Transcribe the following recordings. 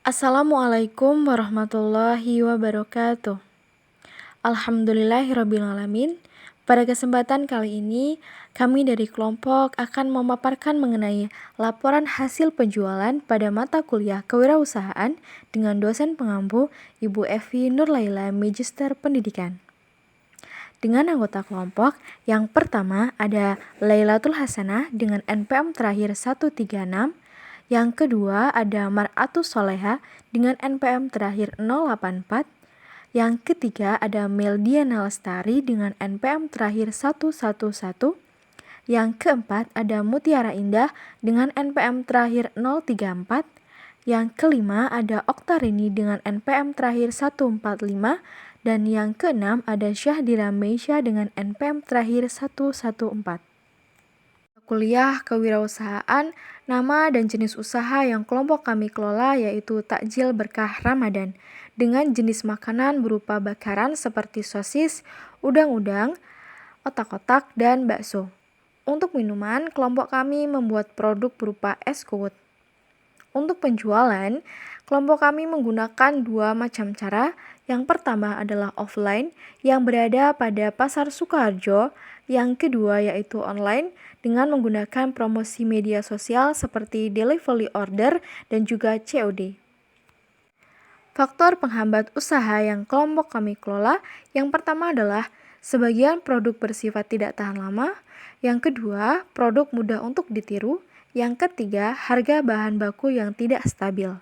Assalamualaikum warahmatullahi wabarakatuh. Alhamdulillahirrabbilalamin. Pada kesempatan kali ini, kami dari kelompok akan memaparkan mengenai laporan hasil penjualan pada mata kuliah kewirausahaan dengan dosen pengampu Ibu Evi Nurlaila, Magister Pendidikan. Dengan anggota kelompok, yang pertama ada Lailatul Hasanah dengan NPM terakhir 136, yang kedua ada Mar'atus Soleha dengan NPM terakhir 084, yang ketiga ada Meldiana Lestari dengan NPM terakhir 111, yang keempat ada Mutiara Indah dengan NPM terakhir 034, yang kelima ada Oktarini dengan NPM terakhir 145, dan yang keenam ada Syahdira Meisya dengan NPM terakhir 114. Kuliah kewirausahaan, nama dan jenis usaha yang kelompok kami kelola yaitu Takjil Berkah Ramadan dengan jenis makanan berupa bakaran seperti sosis, udang-udang, otak-otak, dan bakso. Untuk minuman, kelompok kami membuat produk berupa es kuwut. Untuk penjualan, kelompok kami menggunakan dua macam cara. Yang pertama adalah offline yang berada pada Pasar Sukoharjo, yang kedua yaitu online dengan menggunakan promosi media sosial seperti delivery order dan juga COD. Faktor penghambat usaha yang kelompok kami kelola, yang pertama adalah sebagian produk bersifat tidak tahan lama, yang kedua produk mudah untuk ditiru, yang ketiga harga bahan baku yang tidak stabil.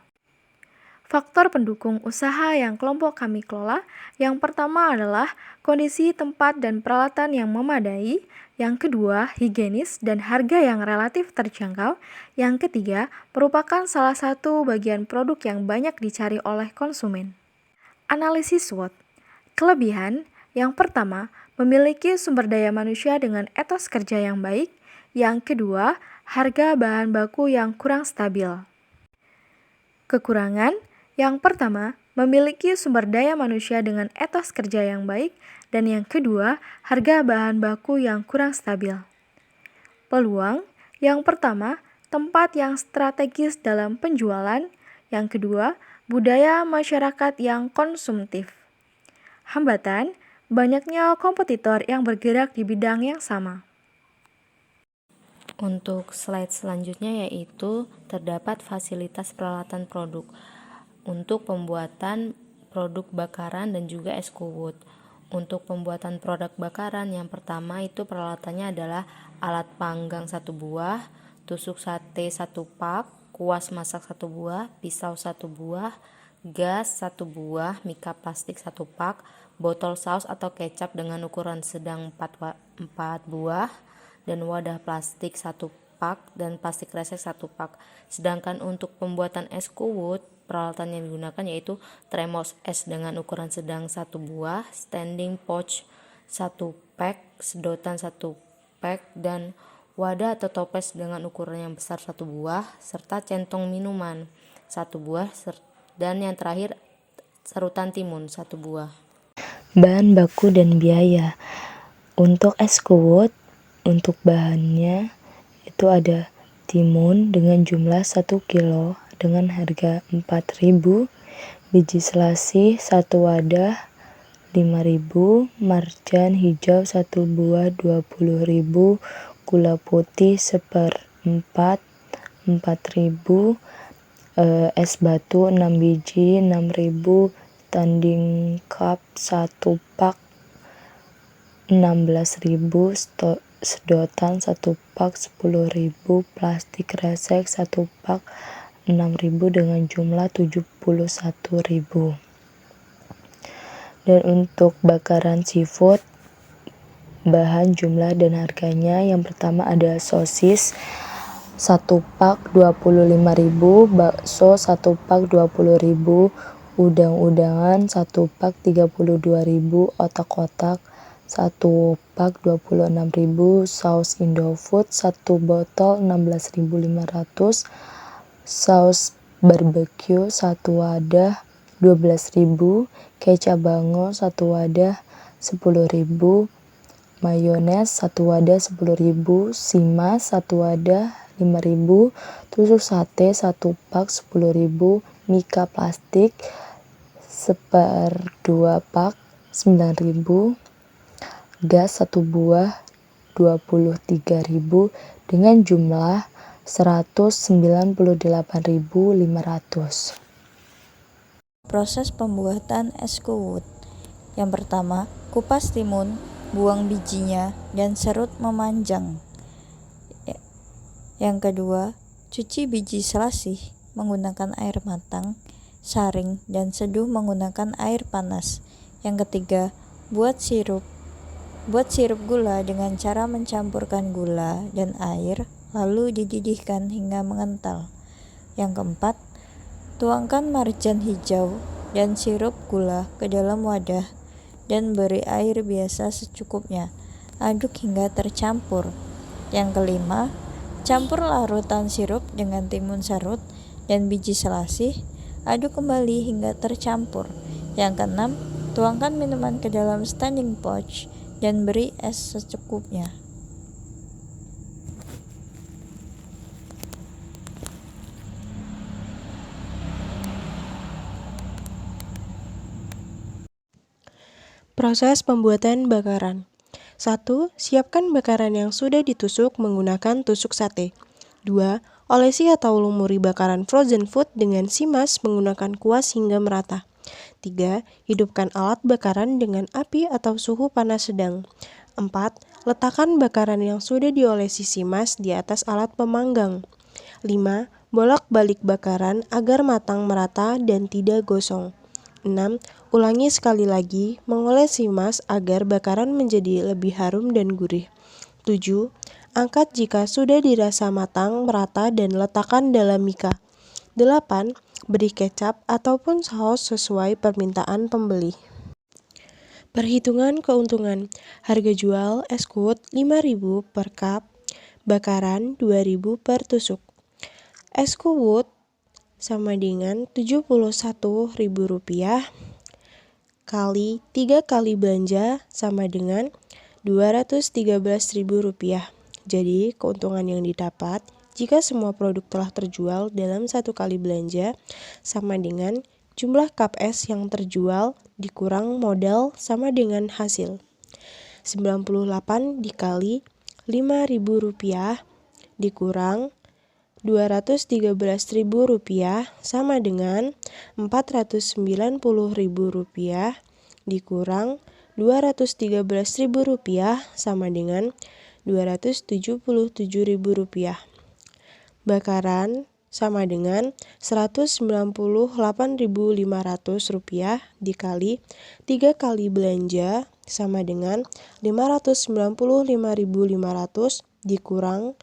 Faktor pendukung usaha yang kelompok kami kelola, yang pertama adalah kondisi tempat dan peralatan yang memadai, yang kedua higienis dan harga yang relatif terjangkau, yang ketiga merupakan salah satu bagian produk yang banyak dicari oleh konsumen. Analisis SWOT. Kelebihan, yang pertama memiliki sumber daya manusia dengan etos kerja yang baik, yang kedua harga bahan baku yang kurang stabil. Kekurangan, yang pertama, memiliki sumber daya manusia dengan etos kerja yang baik, dan yang kedua, harga bahan baku yang kurang stabil. Peluang, yang pertama, tempat yang strategis dalam penjualan, yang kedua, budaya masyarakat yang konsumtif. Hambatan, banyaknya kompetitor yang bergerak di bidang yang sama. Untuk slide selanjutnya yaitu terdapat fasilitas peralatan produk untuk pembuatan produk bakaran dan juga es kuwut. Untuk pembuatan produk bakaran, yang pertama itu peralatannya adalah alat panggang 1 buah, tusuk sate 1 pak, kuas masak 1 buah, pisau 1 buah, gas 1 buah, mika plastik 1 pak, botol saus atau kecap dengan ukuran sedang 4 buah, dan wadah plastik 1 pak dan plastik kresek 1 pak. Sedangkan untuk pembuatan es kuwut, peralatan yang digunakan yaitu termos es dengan ukuran sedang 1 buah, standing pouch 1 pack, sedotan 1 pack, dan wadah atau toples dengan ukuran yang besar 1 buah, serta centong minuman 1 buah, dan yang terakhir sarutan timun 1 buah. Bahan baku dan biaya. Untuk es kuwut, untuk bahannya itu ada timun dengan jumlah 1 kilo dengan harga 4.000, biji selasih 1 wadah 5.000, marjan hijau 1 buah 20.000, gula putih 1/4 4.000, es batu 6 biji 6.000, standing cup 1 pak 16.000, sedotan 1 pak 10.000, plastik kresek 1 pak 6.000 dengan jumlah 71.000. Dan untuk bakaran seafood, bahan, jumlah, dan harganya, yang pertama ada sosis 1 pak 25.000, bakso 1 pak 20.000, udang-udangan 1 pak 32.000, otak-otak 1 pak 26.000, saus Indofood 1 botol 16.500, saus barbecue 1 wadah 12.000, kecap bango 1 wadah 10.000, mayones 1 wadah 10.000, simas 1 wadah 5.000, tusuk sate 1 pak 10.000, mika plastik 1/2 pak 9.000, gas 1 buah 23.000 dengan jumlah 198.500. Proses pembuatan es kuwut. Yang pertama, kupas timun, buang bijinya, dan serut memanjang. Yang kedua, cuci biji selasih menggunakan air matang, saring, dan seduh menggunakan air panas. Yang ketiga, buat sirup gula dengan cara mencampurkan gula dan air, lalu dididihkan hingga mengental. Yang keempat, tuangkan marjan hijau dan sirup gula ke dalam wadah dan beri air biasa secukupnya. Aduk hingga tercampur. Yang kelima, campur larutan sirup dengan timun serut dan biji selasih. Aduk kembali hingga tercampur. Yang keenam, tuangkan minuman ke dalam standing pouch dan beri es secukupnya. Proses pembuatan bakaran. 1. Siapkan bakaran yang sudah ditusuk menggunakan tusuk sate. 2. Olesi atau lumuri bakaran frozen food dengan simas menggunakan kuas hingga merata. 3. Hidupkan alat bakaran dengan api atau suhu panas sedang. 4. Letakkan bakaran yang sudah diolesi simas di atas alat pemanggang. 5. Bolak-balik bakaran agar matang merata dan tidak gosong. 6. Ulangi sekali lagi mengoles simas agar bakaran menjadi lebih harum dan gurih. 7. Angkat jika sudah dirasa matang, merata, dan letakkan dalam mika. 8. Beri kecap ataupun saus sesuai permintaan pembeli. Perhitungan keuntungan. Harga jual es kuwut 5.000 per cup, bakaran 2.000 per tusuk. Es kuwut sama dengan Rp71.000 kali 3 kali belanja sama dengan Rp213.000. Jadi keuntungan yang didapat jika semua produk telah terjual dalam 1 kali belanja sama dengan jumlah cup es yang terjual dikurang modal sama dengan hasil. 98 dikali Rp5.000 dikurang Rp213.000 sama dengan Rp490.000 dikurang Rp213.000 sama dengan Rp277.000. Bakaran sama dengan Rp198.500 dikali 3 kali belanja sama dengan Rp595.500 dikurang.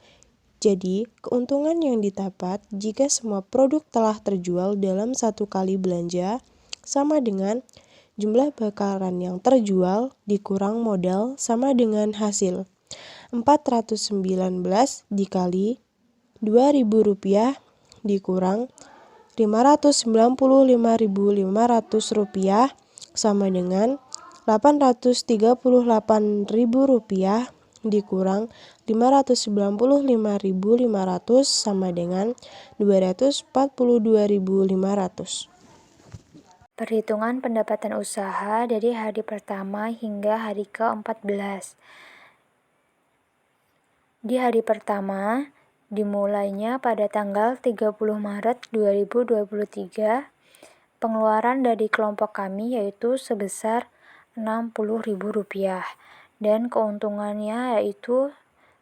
Jadi, keuntungan yang didapat jika semua produk telah terjual dalam 1 kali belanja sama dengan jumlah bakaran yang terjual dikurang modal sama dengan hasil. 419 dikali Rp2.000 dikurang Rp595.500 sama dengan Rp838.000 dikurang Rp595.500 sama dengan Rp242.500. Perhitungan pendapatan usaha dari hari pertama hingga hari ke-14. Di hari pertama, dimulainya pada tanggal 30 Maret 2023, pengeluaran dari kelompok kami yaitu sebesar Rp60.000 dan keuntungannya yaitu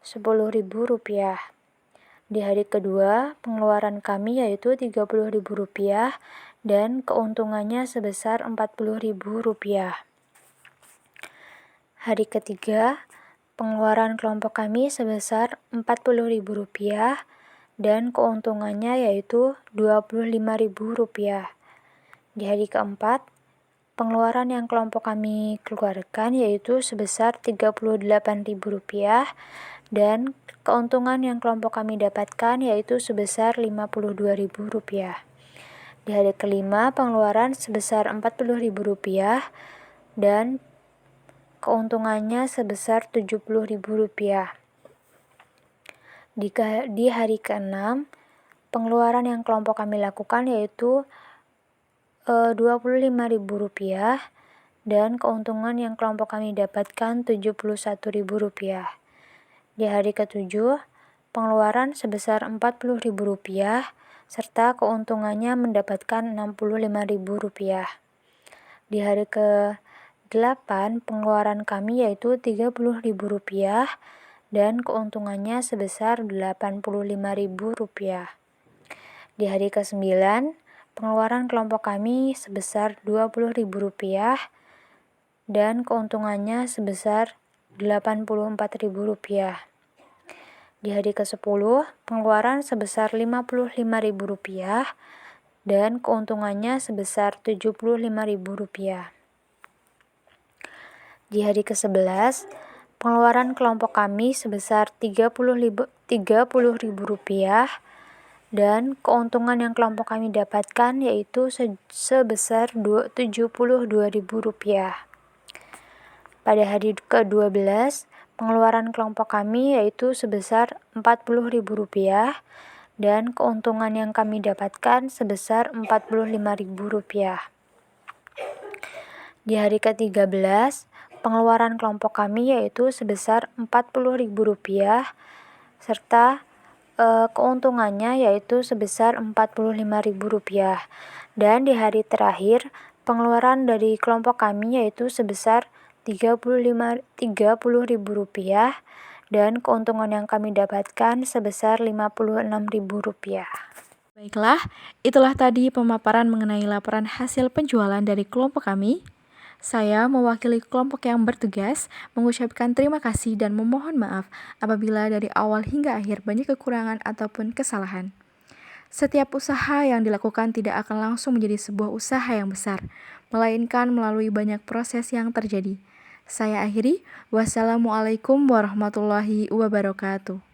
Rp10.000. Di hari kedua, pengeluaran kami yaitu Rp30.000 dan keuntungannya sebesar Rp40.000. Hari ketiga, pengeluaran kelompok kami sebesar Rp40.000 dan keuntungannya yaitu Rp25.000. Di hari keempat, pengeluaran yang kelompok kami keluarkan yaitu sebesar Rp38.000 dan keuntungan yang kelompok kami dapatkan yaitu sebesar Rp52.000. Di hari kelima, pengeluaran sebesar Rp40.000 dan keuntungannya sebesar Rp70.000. Di hari keenam, pengeluaran yang kelompok kami lakukan yaitu Rp25.000 dan keuntungan yang kelompok kami dapatkan Rp71.000. Di hari ke-7, pengeluaran sebesar Rp40.000 serta keuntungannya mendapatkan Rp65.000. Di hari ke-8, pengeluaran kami yaitu Rp30.000 dan keuntungannya sebesar Rp85.000. Di hari ke-9, pengeluaran kelompok kami sebesar Rp20.000 dan keuntungannya sebesar Rp84.000. Di hari ke-10, pengeluaran sebesar Rp55.000 dan keuntungannya sebesar Rp75.000. Di hari ke-11, pengeluaran kelompok kami sebesar Rp30.000 dan keuntungan yang kelompok kami dapatkan yaitu sebesar Rp72.000. Pada hari ke-12, pengeluaran kelompok kami yaitu sebesar Rp40.000 dan keuntungan yang kami dapatkan sebesar Rp45.000. Di hari ke-13, pengeluaran kelompok kami yaitu sebesar Rp40.000 serta keuntungannya yaitu sebesar Rp45.000. Dan di hari terakhir, pengeluaran dari kelompok kami yaitu sebesar Rp30.000 dan keuntungan yang kami dapatkan sebesar Rp56.000. Baiklah, itulah tadi pemaparan mengenai laporan hasil penjualan dari kelompok kami. Saya mewakili kelompok yang bertugas mengucapkan terima kasih dan memohon maaf apabila dari awal hingga akhir banyak kekurangan ataupun kesalahan. Setiap usaha yang dilakukan tidak akan langsung menjadi sebuah usaha yang besar, melainkan melalui banyak proses yang terjadi. Saya akhiri, wassalamualaikum warahmatullahi wabarakatuh.